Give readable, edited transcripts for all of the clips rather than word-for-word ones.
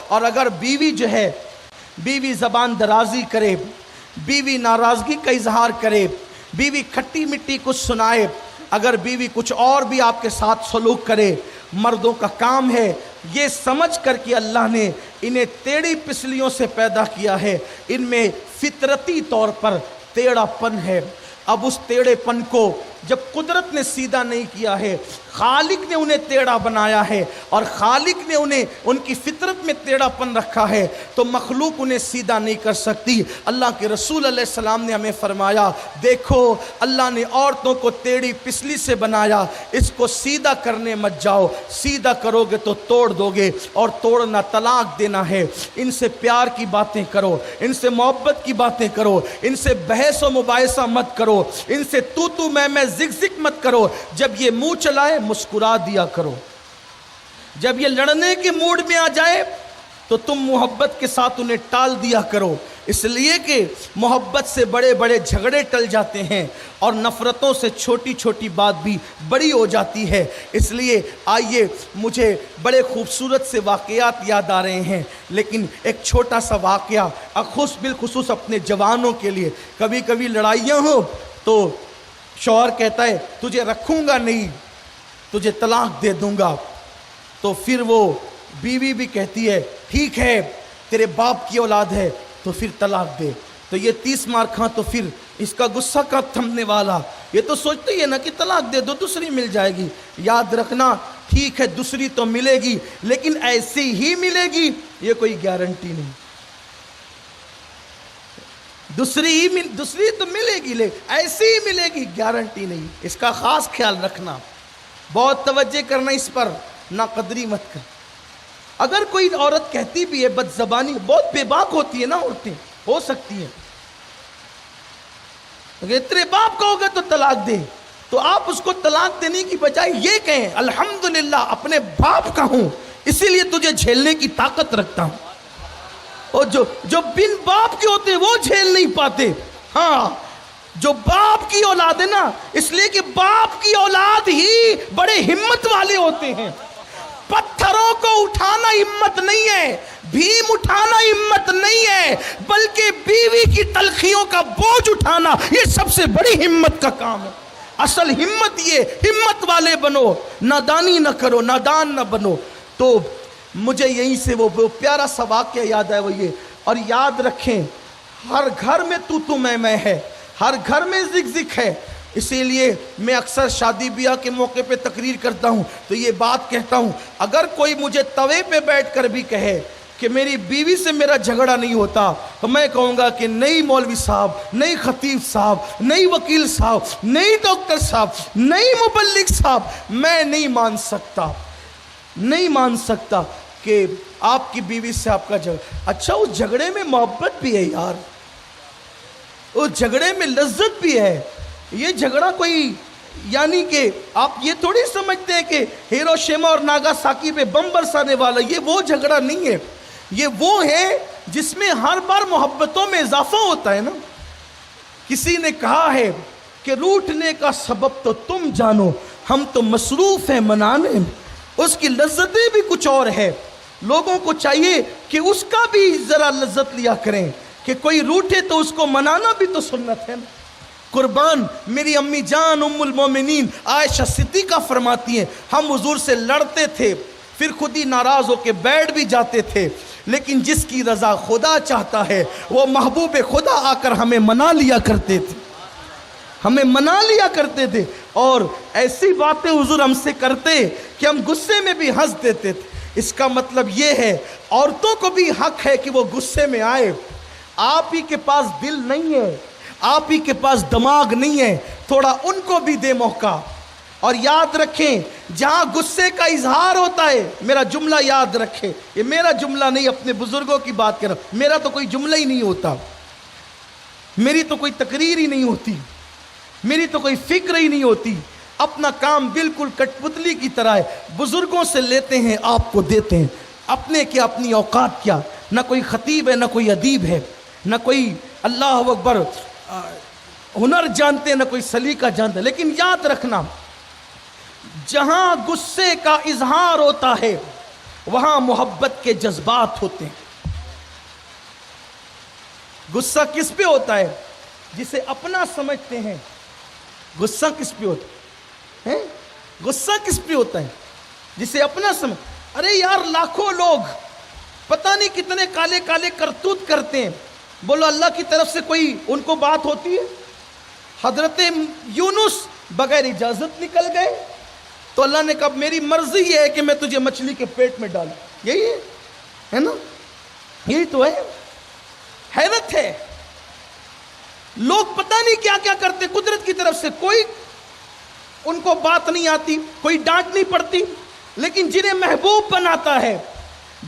اور اگر بیوی جو ہے بیوی زبان درازی کرے، بیوی ناراضگی کا اظہار کرے، بیوی کھٹی مٹی کچھ سنائے، اگر بیوی کچھ اور بھی آپ کے ساتھ سلوک کرے، مردوں کا کام ہے یہ سمجھ کر کہ اللہ نے انہیں ٹیڑھی پسلیوں سے پیدا کیا ہے، ان میں فطرتی طور پر ٹیڑھا پن ہے۔ اب اس ٹیڑھے پن کو جب قدرت نے سیدھا نہیں کیا ہے، خالق نے انہیں ٹیڑھا بنایا ہے اور خالق نے انہیں ان کی فطرت میں ٹیڑھا پن رکھا ہے، تو مخلوق انہیں سیدھا نہیں کر سکتی۔ اللہ کے رسول علیہ السلام نے ہمیں فرمایا، دیکھو اللہ نے عورتوں کو ٹیڑھی پسلی سے بنایا، اس کو سیدھا کرنے مت جاؤ، سیدھا کرو گے تو توڑ دو گے، اور توڑنا طلاق دینا ہے۔ ان سے پیار کی باتیں کرو، ان سے محبت کی باتیں کرو، ان سے بحث و مباحثہ مت کرو، ان سے تو میں زگ زگ مت کرو۔ جب یہ منہ چلائے مسکرا دیا کرو، جب یہ لڑنے کے موڈ میں آ جائے تو تم محبت کے ساتھ انہیں ٹال دیا کرو، اس لیے کہ محبت سے بڑے بڑے جھگڑے ٹل جاتے ہیں اور نفرتوں سے چھوٹی چھوٹی بات بھی بڑی ہو جاتی ہے۔ اس لیے آئیے، مجھے بڑے خوبصورت سے واقعات یاد آ رہے ہیں، لیکن ایک چھوٹا سا واقعہ بالخصوص اپنے جوانوں کے لیے۔ کبھی کبھی لڑائیاں ہوں تو شوہر کہتا ہے تجھے رکھوں گا نہیں، تجھے طلاق دے دوں گا، تو پھر وہ بیوی بھی کہتی ہے ٹھیک ہے تیرے باپ کی اولاد ہے تو پھر طلاق دے، تو یہ 30 مار کھاں تو پھر اس کا غصہ کب تھمنے والا؟ یہ تو سوچتے ہی ہے نا کہ طلاق دے دو دوسری مل جائے گی۔ یاد رکھنا، ٹھیک ہے دوسری تو ملے گی لیکن ایسی ہی ملے گی یہ کوئی گارنٹی نہیں۔ دوسری تو ملے گی لیکن ایسی ہی ملے گی، گارنٹی نہیں۔ اس کا خاص خیال رکھنا، بہت توجہ کرنا اس پر، ناقدری مت کر۔ اگر کوئی عورت کہتی بھی ہے بد زبانی، بہت بے باک ہوتی ہے نا عورتیں، ہو سکتی ہیں، اگر تیرے باپ کا ہوگا تو طلاق دے، تو آپ اس کو طلاق دینے کی بجائے یہ کہیں الحمدللہ اپنے باپ کا ہوں اسی لیے تجھے جھیلنے کی طاقت رکھتا ہوں۔ اور جو بن باپ کے ہوتے ہیں وہ جھیل نہیں پاتے۔ ہاں، جو باپ کی اولاد ہے نا، اس لیے کہ باپ کی اولاد ہی بڑے ہمت والے ہوتے ہیں۔ پتھروں کو اٹھانا ہمت نہیں ہے، بھیم اٹھانا ہمت نہیں ہے، بلکہ بیوی کی تلخیوں کا بوجھ اٹھانا یہ سب سے بڑی ہمت کا کام ہے۔ اصل ہمت یہ، ہمت والے بنو، نادانی نہ کرو، نادان نہ بنو۔ تو مجھے یہیں سے وہ پیارا سا واقعہ یاد ہے، وہ یہ، اور یاد رکھیں ہر گھر میں تو میں ہے، ہر گھر میں زگ زگ ہے۔ اسی لیے میں اکثر شادی بیاہ کے موقع پہ تقریر کرتا ہوں تو یہ بات کہتا ہوں، اگر کوئی مجھے توے پہ بیٹھ کر بھی کہے کہ میری بیوی سے میرا جھگڑا نہیں ہوتا، تو میں کہوں گا کہ نہیں مولوی صاحب، نہیں خطیب صاحب، نہیں وکیل صاحب، نہیں ڈاکٹر صاحب، نہیں مبلغ صاحب، میں نہیں مان سکتا کہ آپ کی بیوی سے آپ کا جھگڑا۔ اچھا، اس جھگڑے میں محبت بھی ہے یار، اس جھگڑے میں لذت بھی ہے۔ یہ جھگڑا کوئی، یعنی کہ آپ یہ تھوڑی سمجھتے ہیں کہ ہیروشیما اور ناگاساکی پہ بم برسانے والا، یہ وہ جھگڑا نہیں ہے، یہ وہ ہے جس میں ہر بار محبتوں میں اضافہ ہوتا ہے نا۔ کسی نے کہا ہے کہ روٹنے کا سبب تو تم جانو، ہم تو مصروف ہیں منانے میں، اس کی لذتیں بھی کچھ اور ہے۔ لوگوں کو چاہیے کہ اس کا بھی ذرا لذت لیا کریں، کہ کوئی روٹے تو اس کو منانا بھی تو سنت ہے نا۔ قربان میری امی جان ام المومنین عائشہ صدیقہ فرماتی ہیں، ہم حضور سے لڑتے تھے، پھر خود ہی ناراض ہو کے بیٹھ بھی جاتے تھے، لیکن جس کی رضا خدا چاہتا ہے وہ محبوب خدا آ کر ہمیں منا لیا کرتے تھے، اور ایسی باتیں حضور ہم سے کرتے کہ ہم غصے میں بھی ہنس دیتے تھے۔ اس کا مطلب یہ ہے عورتوں کو بھی حق ہے کہ وہ غصے میں آئے۔ آپ ہی کے پاس دل نہیں ہے، آپ ہی کے پاس دماغ نہیں ہے، تھوڑا ان کو بھی دے موقع۔ اور یاد رکھیں جہاں غصے کا اظہار ہوتا ہے، میرا جملہ یاد رکھیں، یہ میرا جملہ نہیں، اپنے بزرگوں کی بات کر رہا ہوں، میرا تو کوئی جملہ ہی نہیں ہوتا، میری تو کوئی تقریر ہی نہیں ہوتی، میری تو کوئی فکر ہی نہیں ہوتی، اپنا کام بالکل کٹ پتلی کی طرح ہے، بزرگوں سے لیتے ہیں آپ کو دیتے ہیں، اپنے کیا اپنی اوقات کیا، نہ کوئی خطیب ہے نہ کوئی ادیب ہے، نہ کوئی اللہ اکبر ہنر جانتے نہ کوئی سلیقہ جانتے، لیکن یاد رکھنا جہاں غصے کا اظہار ہوتا ہے وہاں محبت کے جذبات ہوتے ہیں. غصہ کس پہ ہوتا ہے؟ جسے اپنا سمجھتے ہیں. غصہ کس پہ ہوتا ہے؟ غصہ کس پہ ہوتا ہے؟ جسے اپنا سمجھ. ارے یار لاکھوں لوگ پتہ نہیں کتنے کالے کالے کرتوت کرتے ہیں. بولو اللہ کی طرف سے کوئی ان کو بات ہوتی ہے؟ حضرت یونس بغیر اجازت نکل گئے تو اللہ نے کہا میری مرضی یہ ہے کہ میں تجھے مچھلی کے پیٹ میں ڈالوں. یہی ہے نا؟ یہی تو ہے. حیرت ہے لوگ پتہ نہیں کیا کیا کرتے قدرت کی طرف سے. کوئی ان کو بات نہیں آتی, کوئی ڈانٹ نہیں پڑتی, لیکن جنہیں محبوب بناتا ہے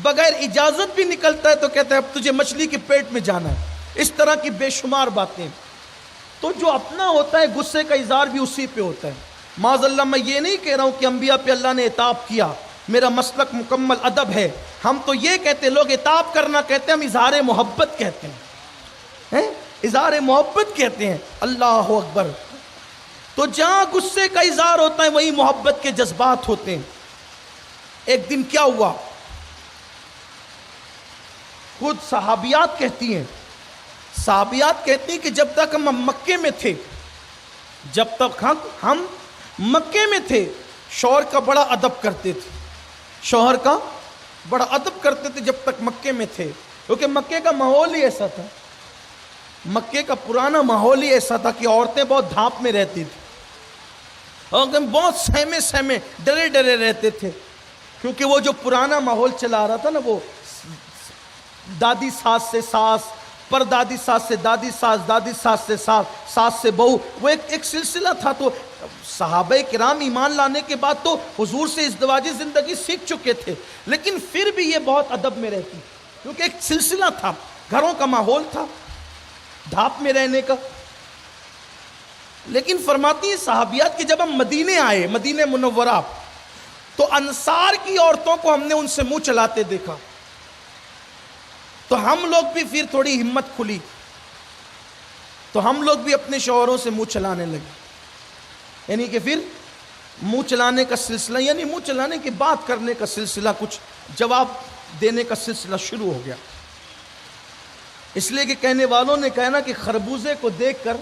بغیر اجازت بھی نکلتا ہے تو کہتا ہے اب تجھے مچھلی کے پیٹ میں جانا ہے. اس طرح کی بے شمار باتیں. تو جو اپنا ہوتا ہے غصے کا اظہار بھی اسی پہ ہوتا ہے. معاذ اللہ میں یہ نہیں کہہ رہا ہوں کہ انبیاء پہ اللہ نے عتاب کیا, میرا مسلک مکمل ادب ہے. ہم تو یہ کہتے ہیں, لوگ عتاب کرنا کہتے ہیں, ہم اظہار محبت کہتے ہیں, اظہار محبت کہتے ہیں. اللہ اکبر. تو جہاں غصے کا اظہار ہوتا ہے وہیں محبت کے جذبات ہوتے ہیں. ایک دن کیا ہوا, خود صحابیات کہتی ہیں کہ جب تک ہم مکے میں تھے, جب تک ہم مکے میں تھے, شوہر کا بڑا ادب کرتے تھے. شوہر کا بڑا ادب کرتے تھے جب تک مکے میں تھے, کیونکہ مکے کا ماحول ہی ایسا تھا. مکے کا پرانا ماحول ہی ایسا تھا کہ عورتیں بہت دھاپ میں رہتی تھی اور بہت سہمے ڈرے ڈرے رہتے تھے, کیونکہ وہ جو پرانا ماحول چلا رہا تھا نا, وہ دادی ساس سے ساس, پر دادی ساس سے دادی ساس, دادی ساس سے ساس, ساس سے بہو, وہ ایک سلسلہ تھا. تو صحابہ کرام ایمان لانے کے بعد تو حضور سے ازدواجی زندگی سیکھ چکے تھے, لیکن پھر بھی یہ بہت ادب میں رہتی, کیونکہ ایک سلسلہ تھا, گھروں کا ماحول تھا دھاپ میں رہنے کا. لیکن فرماتی ہیں صحابیات کہ جب ہم مدینے آئے, مدینہ منورہ, تو انصار کی عورتوں کو ہم نے ان سے منہ چلاتے دیکھا, تو ہم لوگ بھی پھر تھوڑی ہمت کھلی, تو ہم لوگ بھی اپنے شوہروں سے منہ چلانے لگے. یعنی کہ پھر منہ چلانے کا سلسلہ, یعنی منہ چلانے کی بات کرنے کا سلسلہ, کچھ جواب دینے کا سلسلہ شروع ہو گیا. اس لیے کہ کہنے والوں نے کہا نا کہ خربوزے کو دیکھ کر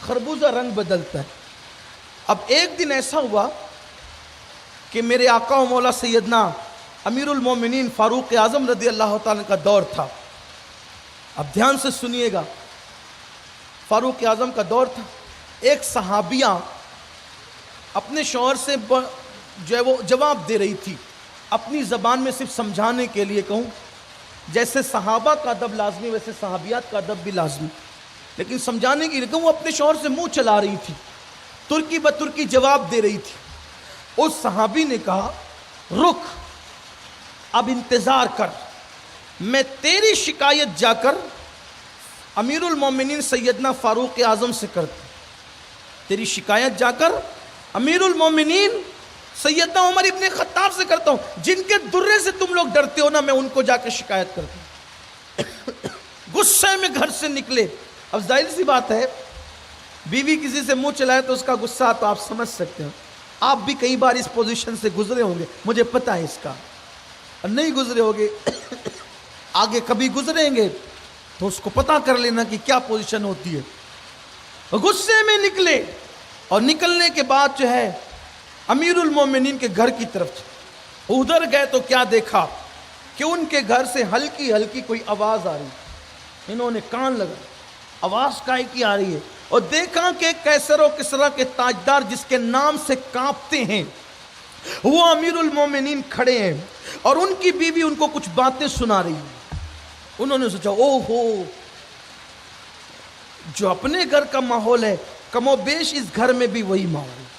خربوزہ رنگ بدلتا ہے. اب ایک دن ایسا ہوا کہ میرے آقا و مولا سیدنا امیر المومنین فاروق اعظم رضی اللہ تعالیٰ کا دور تھا. اب دھیان سے سنیے گا, فاروق اعظم کا دور تھا. ایک صحابیہ اپنے شوہر سے جو ہے وہ جواب دے رہی تھی, اپنی زبان میں صرف سمجھانے کے لیے کہوں, جیسے صحابہ کا ادب لازمی ویسے صحابیات کا ادب بھی لازمی, لیکن سمجھانے کے لیے کہوں, وہ اپنے شوہر سے منہ چلا رہی تھی, ترکی بترکی جواب دے رہی تھی. اس صحابی نے کہا رک, اب انتظار کر, میں تیری شکایت جا کر امیر المومنین سیدنا فاروق اعظم سے کرتا ہوں, تیری شکایت جا کر امیر المومنین سیدنا عمر ابن خطاب سے کرتا ہوں, جن کے درے سے تم لوگ ڈرتے ہو نا, میں ان کو جا کے شکایت کرتا ہوں. غصے میں گھر سے نکلے. اب ظاہر سی بات ہے, بیوی کسی سے منہ چلائے تو اس کا غصہ تو آپ سمجھ سکتے ہیں. آپ بھی کئی بار اس پوزیشن سے گزرے ہوں گے, مجھے پتہ ہے اس کا, اور نہیں گزرے ہوگے آگے کبھی گزریں گے تو اس کو پتہ کر لینا کہ کیا پوزیشن ہوتی ہے. غصے میں نکلے, اور نکلنے کے بعد جو ہے امیر المومنین کے گھر کی طرف ادھر گئے تو کیا دیکھا کہ ان کے گھر سے ہلکی ہلکی کوئی آواز آ رہی. انہوں نے کان لگا, آواز کائے کی آ رہی ہے, اور دیکھا کہ کیسر و کسریٰ کے تاجدار جس کے نام سے کانپتے ہیں وہ امیر المومنین کھڑے ہیں, اور ان کی بیوی ان کو کچھ باتیں سنا رہی ہے. انہوں نے سوچا او ہو, جو اپنے گھر کا ماحول ہے کم و بیش اس گھر میں بھی وہی ماحول ہے,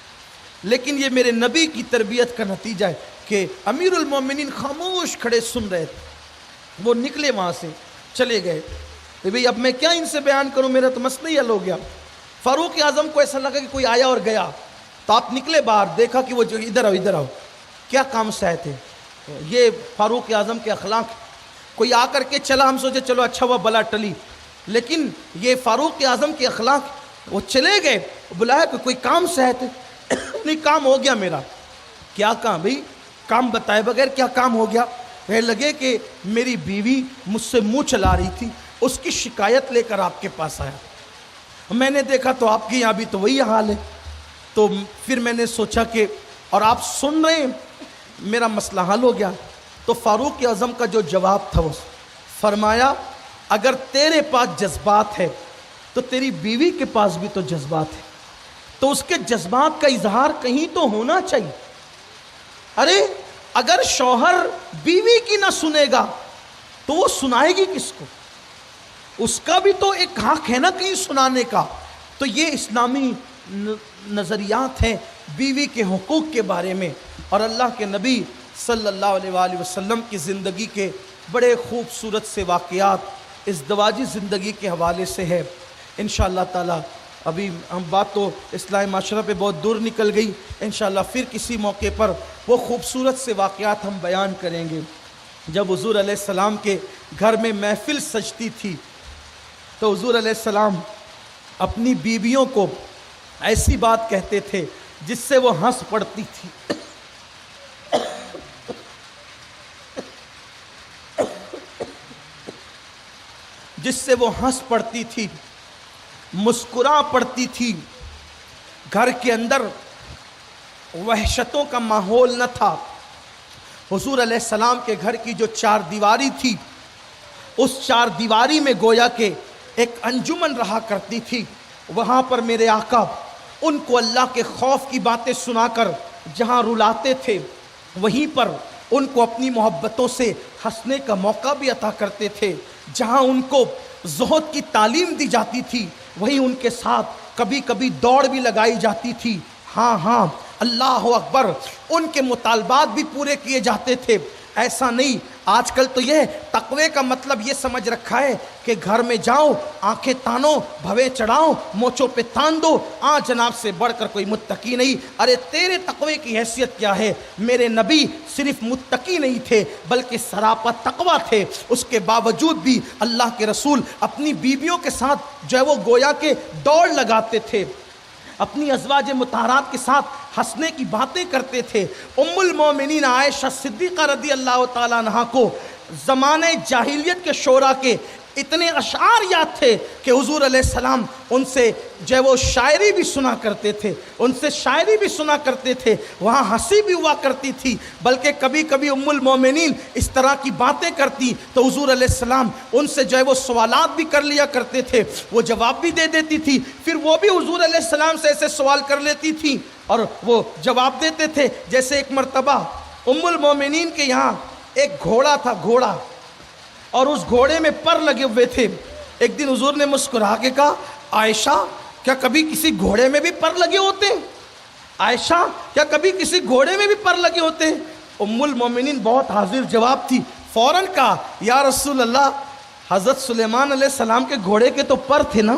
لیکن یہ میرے نبی کی تربیت کا نتیجہ ہے کہ امیر المومنین خاموش کھڑے سن رہے تھے. وہ نکلے وہاں سے, چلے گئے. بھئی اب میں کیا ان سے بیان کروں, میرا تو مسئلہ ہی حل ہو گیا. فاروق اعظم کو ایسا لگا کہ کوئی آیا اور گیا, تو آپ نکلے باہر, دیکھا کہ وہ جو ادھر آؤ ادھر آؤ, کیا کام سے آئے تھے. یہ فاروق اعظم کے اخلاق, کوئی آ کر کے چلا, ہم سوچے چلو اچھا ہوا بلا ٹلی, لیکن یہ فاروق اعظم کے اخلاق, وہ چلے گئے, بلایا کہ کوئی کام سے آئے تھے. نہیں کام ہو گیا میرا. کیا کام بھئی, کام بتائے بغیر کیا کام ہو گیا؟ کہنے لگے کہ میری بیوی مجھ سے منہ چلا رہی تھی، اس کی شکایت لے کر آپ کے پاس آیا، میں نے دیکھا تو آپ کے یہاں بھی تو وہی حال ہے، تو پھر میں نے سوچا کہ اور آپ سن رہے ہیں، میرا مسئلہ حل ہو گیا۔ تو فاروق اعظم کا جو جواب تھا وہ فرمایا اگر تیرے پاس جذبات ہے تو تیری بیوی کے پاس بھی تو جذبات ہے، تو اس کے جذبات کا اظہار کہیں تو ہونا چاہیے۔ ارے اگر شوہر بیوی کی نہ سنے گا تو وہ سنائے گی کس کو؟ اس کا بھی تو ایک حق ہے نا کہیں سنانے کا۔ تو یہ اسلامی نظریات ہیں بیوی کے حقوق کے بارے میں، اور اللہ کے نبی صلی اللہ علیہ وآلہ وسلم کی زندگی کے بڑے خوبصورت سے واقعات ازدواجی زندگی کے حوالے سے ہے۔ انشاءاللہ تعالی ابھی ہم بات تو اصلاح معاشرہ پہ بہت دور نکل گئی، انشاءاللہ پھر کسی موقع پر وہ خوبصورت سے واقعات ہم بیان کریں گے۔ جب حضور علیہ السلام کے گھر میں محفل سجتی تھی تو حضور علیہ السلام اپنی بیویوں کو ایسی بات کہتے تھے جس سے وہ ہنس پڑتی تھی، جس سے وہ ہنس پڑتی تھی، مسکرا پڑتی تھی۔ گھر کے اندر وحشتوں کا ماحول نہ تھا۔ حضور علیہ السلام کے گھر کی جو چار دیواری تھی، اس چار دیواری میں گویا کہ ایک انجمن رہا کرتی تھی۔ وہاں پر میرے آقا ان کو اللہ کے خوف کی باتیں سنا کر جہاں رلاتے تھے، وہیں پر ان کو اپنی محبتوں سے ہنسنے کا موقع بھی عطا کرتے تھے۔ جہاں ان کو زہد کی تعلیم دی جاتی تھی، وہیں ان کے ساتھ کبھی کبھی دوڑ بھی لگائی جاتی تھی۔ ہاں اللہ اکبر، ان کے مطالبات بھی پورے کیے جاتے تھے۔ ایسا نہیں، آج کل تو یہ تقوی کا مطلب یہ سمجھ رکھا ہے کہ گھر میں جاؤ، آنکھیں تانو، بھوے چڑھاؤ، موچوں پہ تان دو، جناب سے بڑھ کر کوئی متقی نہیں۔ ارے تیرے تقوی کی حیثیت کیا ہے؟ میرے نبی صرف متقی نہیں تھے بلکہ سراپا تقوی تھے، اس کے باوجود بھی اللہ کے رسول اپنی بیویوں کے ساتھ جو ہے وہ گویا کہ دوڑ لگاتے تھے، اپنی ازواج مطہرات کے ساتھ ہنسنے کی باتیں کرتے تھے۔ ام المومنین عائشہ صدیقہ رضی اللہ تعالیٰ عنہا کو زمانے جاہلیت کے شعراء کے اتنے اشعار یاد تھے کہ حضور علیہ السلام ان سے جو ہے وہ شاعری بھی سنا کرتے تھے، ان سے شاعری بھی سنا کرتے تھے، وہاں ہنسی بھی ہوا کرتی تھی، بلکہ کبھی کبھی ام المومنین اس طرح کی باتیں کرتی تو حضور علیہ السلام ان سے جو ہے وہ سوالات بھی کر لیا کرتے تھے، وہ جواب بھی دے دیتی تھی، پھر وہ بھی حضور علیہ السلام سے ایسے سوال کر لیتی تھی اور وہ جواب دیتے تھے۔ جیسے ایک مرتبہ ام المومنین کے یہاں ایک گھوڑا تھا، گھوڑا، اور اس گھوڑے میں پر لگے ہوئے تھے۔ ایک دن حضور نے مسکرا کے کہا عائشہ کیا کبھی کسی گھوڑے میں بھی پر لگے ہوتے ہیں؟ عائشہ کیا کبھی کسی گھوڑے میں بھی پر لگے ہوتے ہیں؟ ام المومنین بہت حاضر جواب تھی، فوراً کہا یا رسول اللہ، حضرت سلیمان علیہ السلام کے گھوڑے کے تو پر تھے نا۔